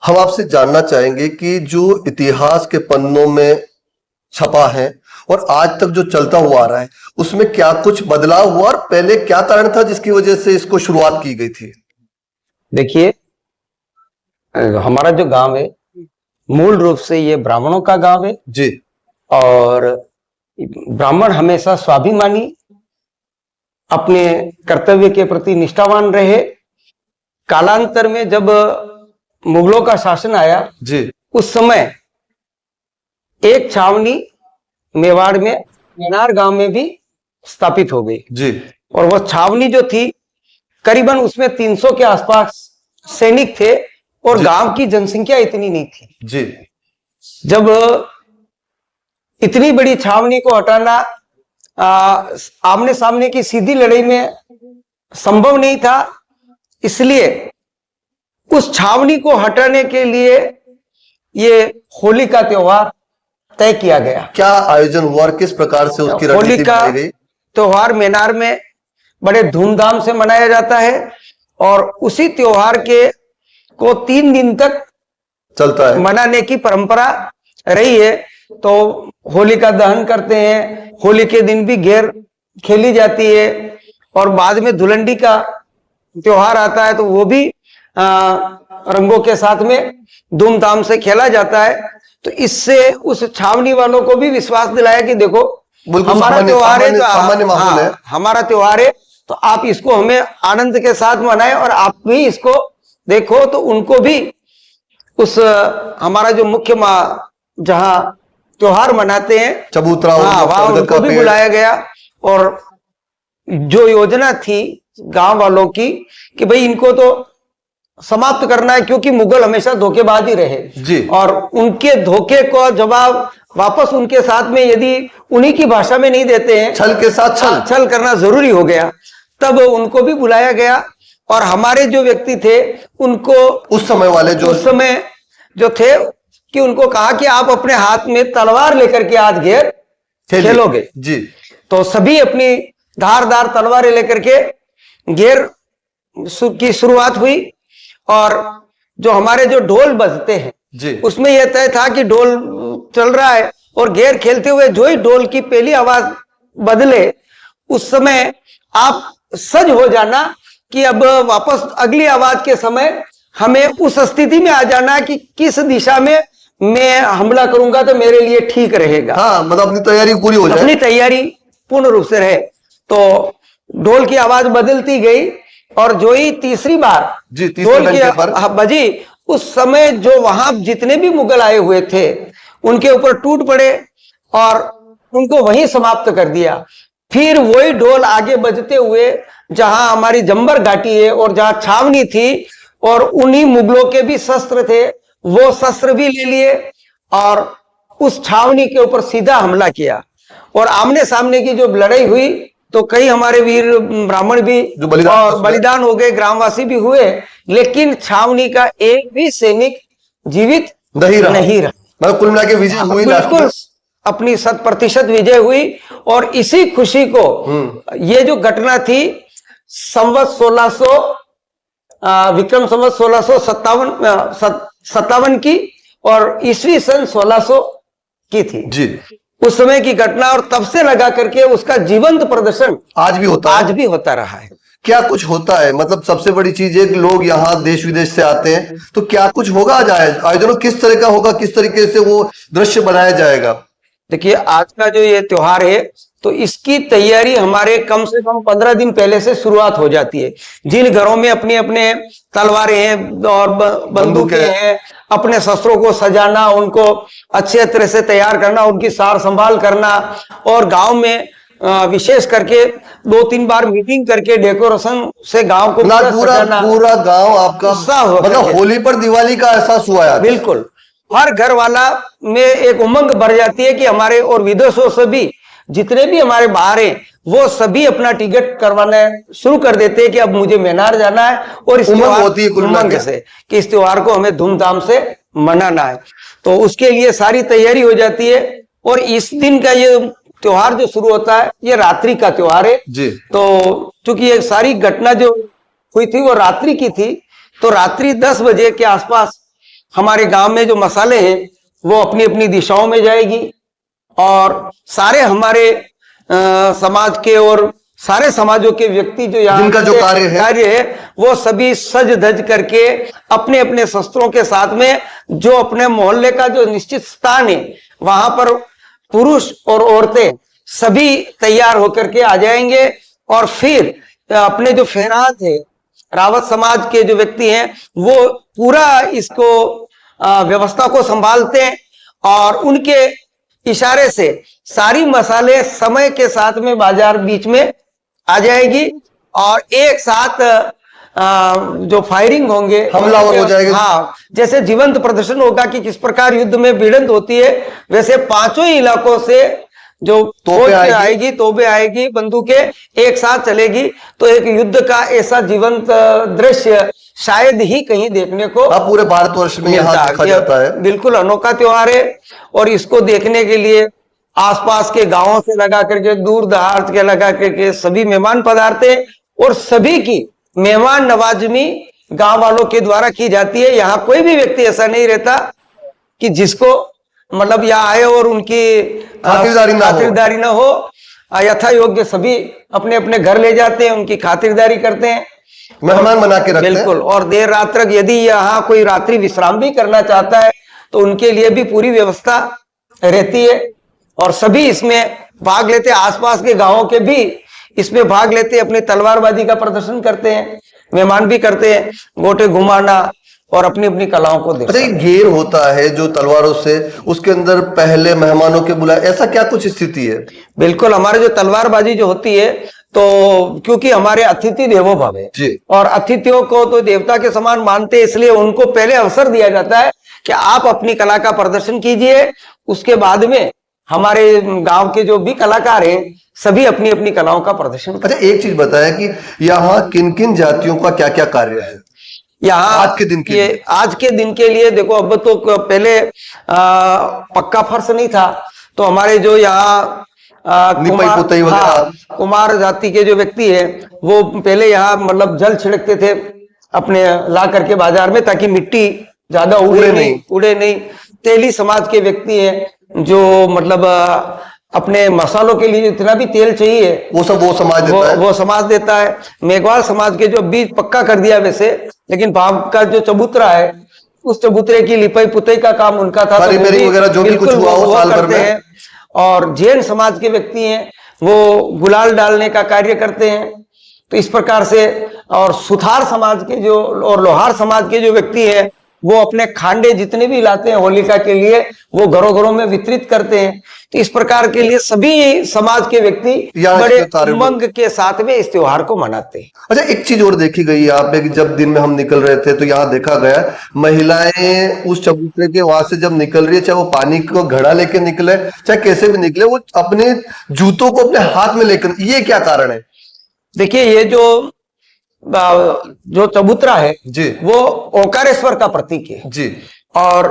हम आपसे जानना चाहेंगे कि जो इतिहास के पन्नों में छपा है और आज तक जो चलता हुआ आ रहा है उसमें क्या कुछ बदलाव हुआ और पहले क्या कारण था जिसकी वजह से इसको शुरुआत की गई थी। देखिए, हमारा जो गांव है मूल रूप से ये ब्राह्मणों का गांव है जी। और ब्राह्मण हमेशा स्वाभिमानी, अपने कर्तव्य के प्रति निष्ठावान रहे। कालांतर में जब मुगलों का शासन आया जी। उस समय एक छावनी मेवाड़ में मेनार गांव में भी स्थापित हो गई जी। और वो छावनी जो थी करीबन उसमें 300 के आसपास सैनिक थे और गांव की जनसंख्या इतनी नहीं थी जी। जब इतनी बड़ी छावनी को हटाना आमने सामने की सीधी लड़ाई में संभव नहीं था, इसलिए उस छावनी को हटाने के लिए ये होली का त्योहार तय किया गया। क्या आयोजन हुआ और किस प्रकार से उसकी होली रणनीति का बनाई गई? त्योहार मेनार में बड़े धूमधाम से मनाया जाता है और उसी त्योहार के को 3 दिन तक चलता है, मनाने की परंपरा रही है। तो होली का दहन करते हैं, होली के दिन भी घेर खेली जाती है और बाद में धुलंडी का त्योहार आता है तो वो भी रंगों के साथ में धूमधाम से खेला जाता है। तो इससे उस छावनी वालों को भी विश्वास दिलाया कि देखो हमारा त्योहार है, तो हमारा त्योहार है तो आप इसको हमें आनंद के साथ मनाएं और आप भी इसको देखो। तो उनको भी उस हमारा जो मुख्य जहां त्योहार मनाते हैं चबूतरा, वहां उनको भी बुलाया गया और जो योजना थी गांव वालों की कि भाई इनको तो समाप्त करना है क्योंकि मुगल हमेशा धोखेबाज ही रहे जी। और उनके धोखे को जवाब वापस उनके साथ में यदि उन्हीं की भाषा में नहीं देते हैं, छल के साथ छल करना जरूरी हो गया, तब उनको भी बुलाया गया। और हमारे जो व्यक्ति थे उनको उस समय जो थे कि उनको कहा कि आप अपने हाथ में तलवार लेकर के आज घेर खेलोगे जी। तो सभी अपनी धारदार तलवारें लेकर के घेर की शुरुआत हुई और जो हमारे जो ढोल बजते हैं जी। उसमें यह तय था कि ढोल चल रहा है और घेर खेलते हुए जो ही ढोल की पहली आवाज बदले उस समय आप सज हो जाना कि अब वापस अगली आवाज के समय हमें उस स्थिति में आ जाना कि किस दिशा में मैं हमला करूंगा तो मेरे लिए ठीक रहेगा। हाँ, मतलब अपनी तैयारी पूरी हो जाए, अपनी तैयारी पूर्ण रूप से रहे। तो ढोल की आवाज बदलती गई और जो ही तीसरी बार ढोल की बजी उस समय जो वहां जितने भी मुगल आए हुए थे उनके ऊपर टूट पड़े और उनको वहीं समाप्त कर दिया। फिर वही ढोल आगे बजते हुए जहां हमारी जंबर घाटी है और जहां छावनी थी और उन्हीं मुगलों के भी शस्त्र थे, वो शस्त्र भी ले लिए और उस छावनी के ऊपर सीधा हमला किया और आमने सामने की जो लड़ाई हुई तो कई हमारे वीर ब्राह्मण भी बलिदान हो गए, ग्रामवासी भी हुए, लेकिन छावनी का एक भी सैनिक जीवित नहीं रहा। मतलब कुल मिला के विजय हुई, बिल्कुल अपनी 100% विजय हुई। और इसी खुशी को ये जो घटना थी संवत 1600 विक्रम संवत 1657 की और ईस्वी सन 1600 की थी जी। उस समय की घटना और तब से लगा करके उसका जीवंत प्रदर्शन आज भी होता रहा है। क्या कुछ होता है? मतलब सबसे बड़ी चीज है कि लोग यहाँ देश विदेश से आते हैं, तो क्या कुछ होगा आयोजन किस तरह का होगा, किस तरीके से वो दृश्य बनाया जाएगा? देखिए, आज का जो ये त्योहार है तो इसकी तैयारी हमारे कम से कम 15 दिन पहले से शुरुआत हो जाती है। जिन घरों में अपने अपने तलवारें हैं और बंदूकें हैं, अपने शस्त्रों को सजाना, उनको अच्छे तरह से तैयार करना, उनकी सार संभाल करना और गांव में विशेष करके 2-3 बार मीटिंग करके डेकोरेशन से गांव को पूरा गांव आपका मतलब होली पर दिवाली का एहसास हुआ है। बिल्कुल, हर घर वाला में एक उमंग भर जाती है कि हमारे और विदेशों से भी जितने भी हमारे बाहर हैं वो सभी अपना टिकट करवाना शुरू कर देते हैं कि अब मुझे मेनार जाना है और इस उमंग से कि इस त्योहार को हमें धूमधाम से मनाना है। तो उसके लिए सारी तैयारी हो जाती है और इस दिन का ये त्योहार जो शुरू होता है ये रात्रि का त्योहार है जी। तो चूंकि ये सारी घटना जो हुई थी वो रात्रि की थी तो रात्रि 10 बजे के आसपास हमारे गांव में जो मसाले हैं वो अपनी अपनी दिशाओं में जाएगी और सारे हमारे समाज के और सारे समाजों के व्यक्ति जो यहाँ जिनका जो कार्य है वो सभी सज धज करके अपने अपने शस्त्रों के साथ में जो अपने मोहल्ले का जो निश्चित स्थान है वहां पर पुरुष और औरतें सभी तैयार होकर के आ जाएंगे और फिर अपने जो फेरात है रावत समाज के जो व्यक्ति हैं वो पूरा इसको व्यवस्था को संभालते हैं और उनके इशारे से सारी मसाले समय के साथ में बाजार बीच में आ जाएगी और एक साथ जो फायरिंग होंगे, हमलावर हो जाएगा। हाँ, जैसे जीवंत प्रदर्शन होगा कि किस प्रकार युद्ध में भिड़ंत होती है, वैसे पांचों इलाकों से जो तोपे आएगी, बंदूकें एक साथ चलेगी, तो एक युद्ध का ऐसा जीवंत दृश्य शायद ही कहीं देखने को पूरे भारतवर्ष में यहाँ देखा जाता है। बिल्कुल अनोखा त्योहार है और इसको देखने के लिए आसपास के गांवों से लगा करके दूर दराज के लगा करके सभी मेहमान पधारते और सभी की मेहमान नवाजनी गांव वालों के द्वारा की जाती है। यहाँ कोई भी व्यक्ति ऐसा नहीं रहता कि जिसको मतलब यहाँ आए और उनकी खातिरदारी ना हो। यथा योग्य सभी अपने अपने घर ले जाते हैं, उनकी खातिरदारी करते हैं, मेहमान बना के रखते हैं। बिल्कुल। और देर रात तक यदि यहाँ कोई रात्रि विश्राम भी करना चाहता है तो उनके लिए भी पूरी व्यवस्था रहती है और सभी इसमें भाग लेते हैं। आसपास के गांवों के भी इसमें भाग लेते हैं, अपनी तलवारबाजी का प्रदर्शन करते हैं, मेहमान भी करते हैं, गोटे घुमाना और अपनी अपनी कलाओं को देखते हैं। घेर होता है जो तलवारों से, उसके अंदर पहले मेहमानों के बुलाए, ऐसा क्या कुछ स्थिति है? बिल्कुल, हमारे जो तलवारबाजी जो होती है तो क्योंकि हमारे अतिथि देवो भव है और अतिथियों को तो देवता के समान मानते हैं, इसलिए उनको पहले अवसर दिया जाता है कि आप अपनी कला का प्रदर्शन कीजिए। उसके बाद में हमारे गांव के जो भी कलाकार हैं सभी अपनी अपनी कलाओं का प्रदर्शन। अच्छा, एक चीज बताया कि यहाँ किन किन जातियों का क्या क्या कार्य है यहाँ आज के दिन के लिए? देखो, अब तो पहले पक्का फर्श नहीं था, तो हमारे जो यहाँ कुमार जाति के जो व्यक्ति है वो पहले यहाँ मतलब जल छिड़कते थे अपने ला करके बाजार में, ताकि मिट्टी ज्यादा उड़े नहीं। तेली समाज के व्यक्ति हैं जो मतलब अपने मसालों के लिए जितना भी तेल चाहिए वो समाज देता है। मेघवाल समाज के जो बीज पक्का कर दिया वैसे, लेकिन भाव का जो चबूतरा है उस चबूतरे की लिपाई पुताई का काम उनका था, जो भी कुछ हुआ वो साल भर में। और जैन समाज के व्यक्ति हैं वो गुलाल डालने का कार्य करते हैं। तो इस प्रकार से, और सुथार समाज के जो और लोहार समाज के जो व्यक्ति हैं वो अपने खांडे जितने भी लाते हैं होलिका के लिए वो घरों घरों में वितरित करते हैं। तो इस प्रकार के लिए सभी समाज के व्यक्ति बड़े उमंग के साथ में इस त्योहार को मनाते हैं। अच्छा, एक चीज और देखी गई यहाँ पे कि जब दिन में हम निकल रहे थे तो यहाँ देखा गया महिलाएं उस चबूतरे के वहां से जब निकल रही है, चाहे वो पानी को घड़ा लेके निकले चाहे कैसे भी निकले, वो अपने जूतों को अपने हाथ में लेकर, ये क्या कारण है? देखिए, ये जो चबूतरा है जी, वो ओंकारेश्वर का प्रतीक है जी, और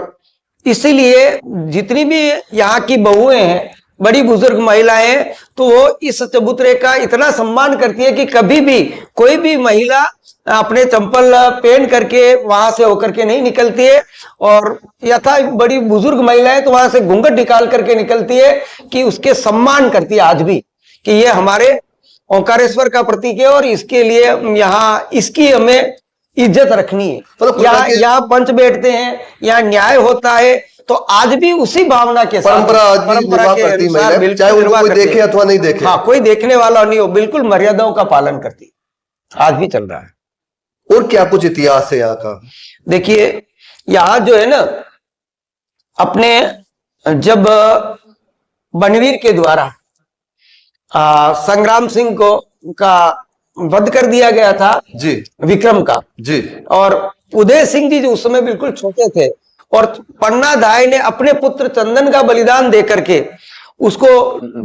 इसीलिए जितनी भी यहाँ की बहुएं हैं, बड़ी बुजुर्ग महिलाएं हैं, तो वो इस चबूतरे का इतना सम्मान करती है कि कभी भी कोई भी महिला अपने चंपल पहन करके वहां से होकर के नहीं निकलती है। और यथा बड़ी बुजुर्ग महिलाएं तो वहां से घूंघट निकाल करके निकलती है कि उसके सम्मान करती है आज भी कि ये हमारे ओंकारेश्वर का प्रतीक है और इसके लिए यहाँ इसकी हमें इज्जत रखनी है। तो यहाँ पंच बैठते हैं, यहाँ न्याय होता है, तो आज भी उसी भावना के साथ परंपरा के अनुसार, चाहे वो कोई देखे अथवा नहीं देखे, हाँ, कोई देखने वाला नहीं हो, बिल्कुल मर्यादाओं का पालन करती आज भी चल रहा है। और क्या कुछ इतिहास है यहाँ का? देखिए, यहाँ जो है ना, अपने जब बनवीर के द्वारा संग्राम सिंह को का वध कर दिया गया था जी, विक्रम का जी, और उदय सिंह जी जो उस समय बिल्कुल छोटे थे, और पन्ना दाई ने अपने पुत्र चंदन का बलिदान देकर के उसको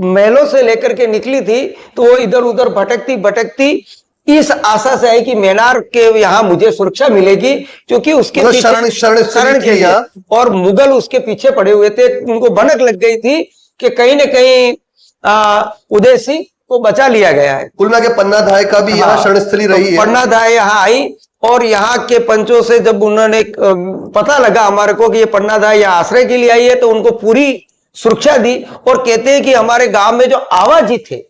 महलों से लेकर के निकली थी, तो वो इधर उधर भटकती इस आशा से आई कि मैनार के यहाँ मुझे सुरक्षा मिलेगी, क्योंकि उसके शरण के लिए, और मुगल उसके पीछे पड़े हुए थे। उनको भनक लग गई थी कि कहीं न कहीं उदय सिंह को बचा लिया गया है। कुल मिला के पन्ना धाय का भी यहाँ शरणस्थली रही है। पन्ना धाय यहाँ आई और यहाँ के पंचों से जब उन्होंने पता लगा हमारे को कि ये पन्ना दा या आश्रय के लिए आई है, तो उनको पूरी सुरक्षा दी। और कहते हैं कि हमारे गांव में जो आवाजी थे,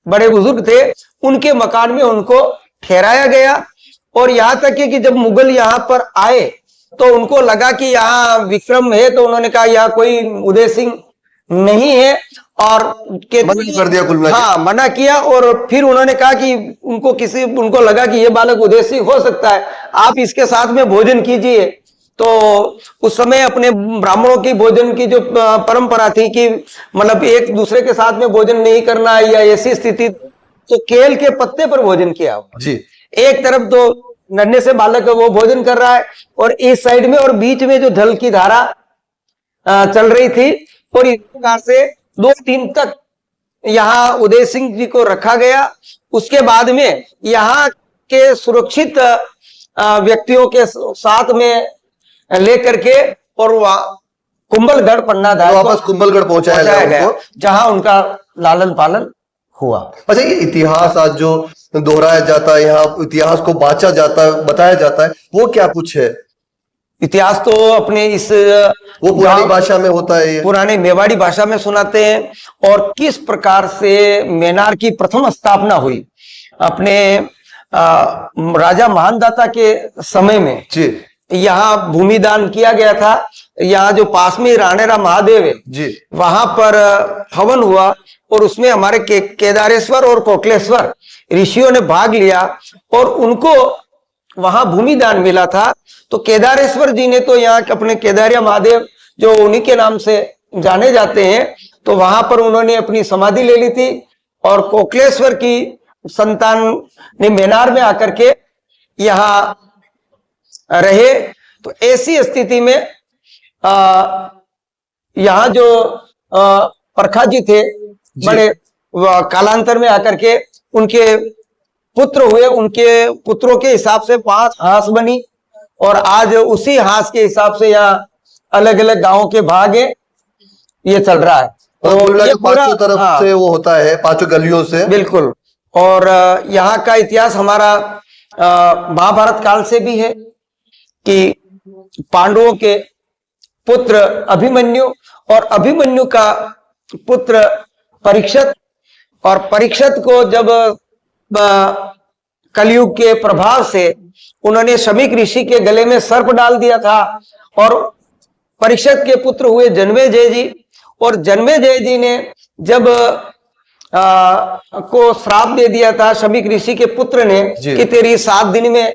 बड़े बुजुर्ग थे, उनके मकान में उनको ठहराया गया। और यहाँ तक कि जब मुगल यहाँ पर आए तो उनको लगा कि यहाँ विक्रम है, तो उन्होंने कहा यहाँ कोई उदय सिंह नहीं है, और मना कर दिया कुल मिला के। हाँ, मना किया। और फिर उन्होंने कहा कि उनको लगा कि ये बालक उदय सिंह हो सकता है, आप इसके साथ में भोजन कीजिए। तो उस समय अपने ब्राह्मणों की भोजन की जो परंपरा थी कि मतलब एक दूसरे के साथ में भोजन नहीं करना, या ऐसी स्थिति, तो केल के पत्ते पर भोजन किया जी। एक तरफ तो नन्हे से बालक वो भोजन कर रहा है, और इस साइड में और बीच में जो जल की धारा चल रही थी, और इस प्रकार से 2 दिन तक यहाँ उदय सिंह जी को रखा गया। उसके बाद में यहाँ के सुरक्षित व्यक्तियों के साथ में लेकर के और कुंभलगढ़ पन्ना दा वापस कुंभलगढ़ पहुंचाया गया, जहां उनका लालन पालन हुआ। अच्छा, ये इतिहास आज जो दोहराया जाता है, यहाँ इतिहास को बांचा जाता है, बताया जाता है, वो क्या कुछ है? इतिहास तो अपने इस वो पुरानी भाषा में होता है, पुराने मेवाड़ी भाषा में सुनाते हैं। और किस प्रकार से मेनार की प्रथम स्थापना हुई अपने राजा महानदाता के समय में जी। यहाँ भूमिदान किया गया था। यहाँ जो पास में राणेरा महादेव है जी, वहां पर हवन हुआ, और उसमें हमारे केदारेश्वर और कोकलेश्वर ऋषियों ने भाग लिया, और उनको वहां भूमिदान मिला था। तो केदारेश्वर जी ने तो यहाँ अपने केदारिया महादेव जो उन्हीं के नाम से जाने जाते हैं, तो वहां पर उन्होंने अपनी समाधि ले ली थी। और कोकलेश्वर की संतान ने मेनार में आकर के यहाँ रहे। तो ऐसी स्थिति में यहाँ जो परखा जी थे बड़े, कालांतर में आकर के उनके पुत्र हुए। उनके पुत्रों के हिसाब से 5 हास बनी, और आज उसी हास के हिसाब से यहाँ अलग अलग गांवों के भाग है, ये चल रहा है। तो ये पांचों तरफ से वो होता है, 5 गलियों से, बिल्कुल। और यहाँ का इतिहास हमारा महाभारत काल से भी है कि पांडवों के पुत्र अभिमन्यु, और अभिमन्यु का पुत्र परीक्षित, और परीक्षित को जब कलयुग के प्रभाव से उन्होंने शमीक ऋषि के गले में सर्प डाल दिया था, और परीक्षित के पुत्र हुए जन्मेजय जी। और जन्मेजय जी ने जब को श्राप दे दिया था शमीक ऋषि के पुत्र ने कि तेरी 7 दिन में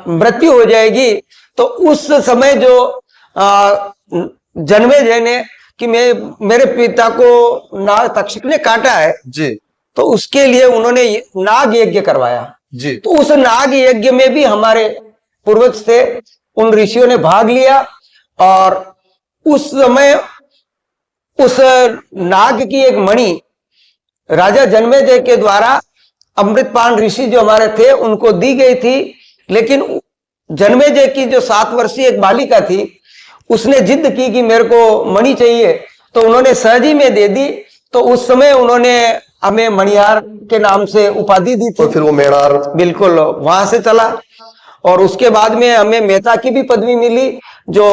मृत्यु हो जाएगी, तो उस समय जो जन्मेजय ने कि मेरे पिता को नाग तक्षक ने काटा है जी, तो उसके लिए उन्होंने नाग यज्ञ करवाया जी। तो उस नाग यज्ञ में भी हमारे पूर्वज थे, उन ऋषियों ने भाग लिया। और उस समय उस नाग की एक मणि राजा जन्मेजय के द्वारा अमृतपान ऋषि जो हमारे थे उनको दी गई थी। लेकिन जन्मेजय की जो 7 वर्षीय एक बालिका थी, उसने जिद की कि मेरे को मणि चाहिए, तो उन्होंने सहजी में दे दी। तो उस समय उन्होंने हमें मणिहार के नाम से उपाधि दी थी। और फिर वो मेनार बिल्कुल वहां से चला। और उसके बाद में हमें मेहता की भी पदवी मिली, जो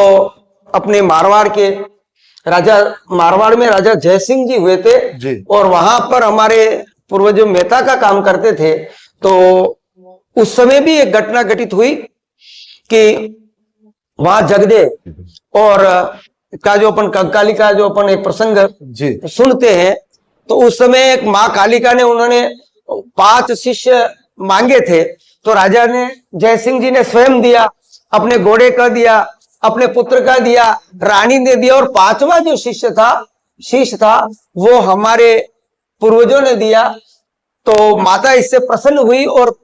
अपने मारवाड़ के राजा, मारवाड़ में राजा जय सिंह जी हुए थे जी। और वहां पर हमारे पूर्वज मेहता का काम करते थे। तो उस समय भी एक घटना घटित हुई कि वहां जगदे और का जो अपन कंकाली का जो अपन एक प्रसंग जी सुनते हैं, तो उस समय एक माँ कालिका ने उन्होंने 5 शिष्य मांगे थे। तो राजा ने जय सिंह जी ने स्वयं दिया, अपने घोड़े का दिया, अपने पुत्र का दिया, रानी ने दिया, और 5वां जो शिष्य था वो हमारे पूर्वजों ने दिया। तो माता इससे प्रसन्न हुई और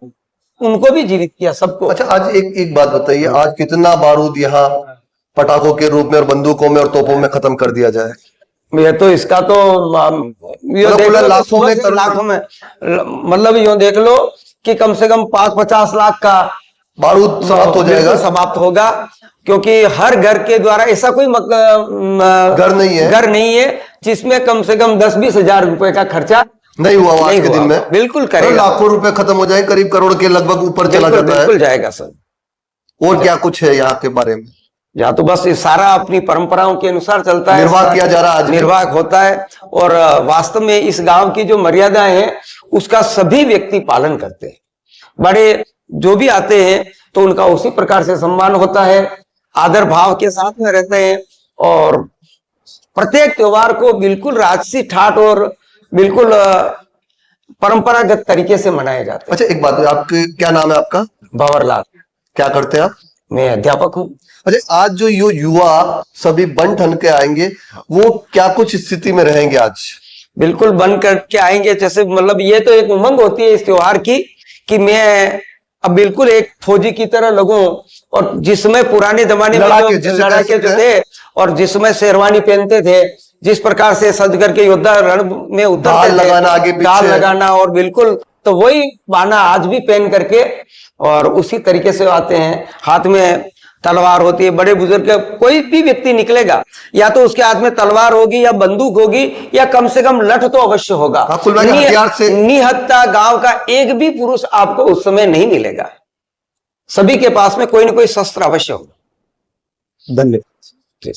उनको भी जीवित किया सबको। अच्छा, आज एक बात बताइए, आज कितना बारूद यहाँ पटाखों के रूप में और बंदूकों में और तोपों में खत्म कर दिया जाए? ये तो इसका तो लाखों में मतलब यूं देख लो कि कम से कम 5-50 लाख का बारूद समाप्त हो जाएगा, समाप्त होगा। क्योंकि हर घर के द्वारा ऐसा कोई घर नहीं है जिसमें कम से कम 10-20 हजार रुपए का खर्चा नहीं हुआ वो आज नहीं के हुआ दिन में। होगा। बिल्कुल तो करेगा, लाखों रुपए खत्म हो जाए, करीब करोड़ के लगभग ऊपर चला बिल्कुल जाता है। बिल्कुल जाएगा सर। और क्या कुछ है यहाँ के बारे में? या तो बस ये सारा अपनी परंपराओं के अनुसार चलता है, निर्वाह किया जा रहा है आज भी? निर्वाह होता है। और वास्तव में इस गांव की जो मर्यादाएं हैं उसका सभी व्यक्ति पालन करते हैं। बड़े जो भी आते हैं तो उनका उसी प्रकार से सम्मान होता है, आदर भाव के साथ में रहते हैं और प्रत्येक त्योहार को बिल्कुल राजसी ठाट और बिल्कुल परंपरागत तरीके से मनाए जाते हैं। अच्छा एक बात, आपके क्या नाम है आपका? भंवरलाल। क्या करते हैं आप? मैं अध्यापक हूँ। अच्छा आज जो युवा सभी बन ठन के आएंगे, वो क्या कुछ स्थिति में रहेंगे आज? बिल्कुल बन करके आएंगे, जैसे मतलब ये तो एक उमंग होती है इस त्योहार की कि मैं अब बिल्कुल एक फौजी की तरह लगूं। और जिसमें पुराने जमाने में जो लड़ाके जो थे और जिसमें शेरवानी पहनते थे, जिस प्रकार से सज करके योद्धा रण में उतरते थे, लगाना आगे पीछे, डाल लगाना, और बिल्कुल तो वही बाना आज भी पहन करके और उसी तरीके से आते हैं। हाथ में तलवार होती है, बड़े बुजुर्ग कोई भी व्यक्ति निकलेगा या तो उसके हाथ में तलवार होगी या बंदूक होगी या कम से कम लठ तो अवश्य होगा। निहत्था गांव का एक भी पुरुष आपको उस समय नहीं मिलेगा, सभी के पास में कोई ना कोई शस्त्र अवश्य होगा। धन्यवाद।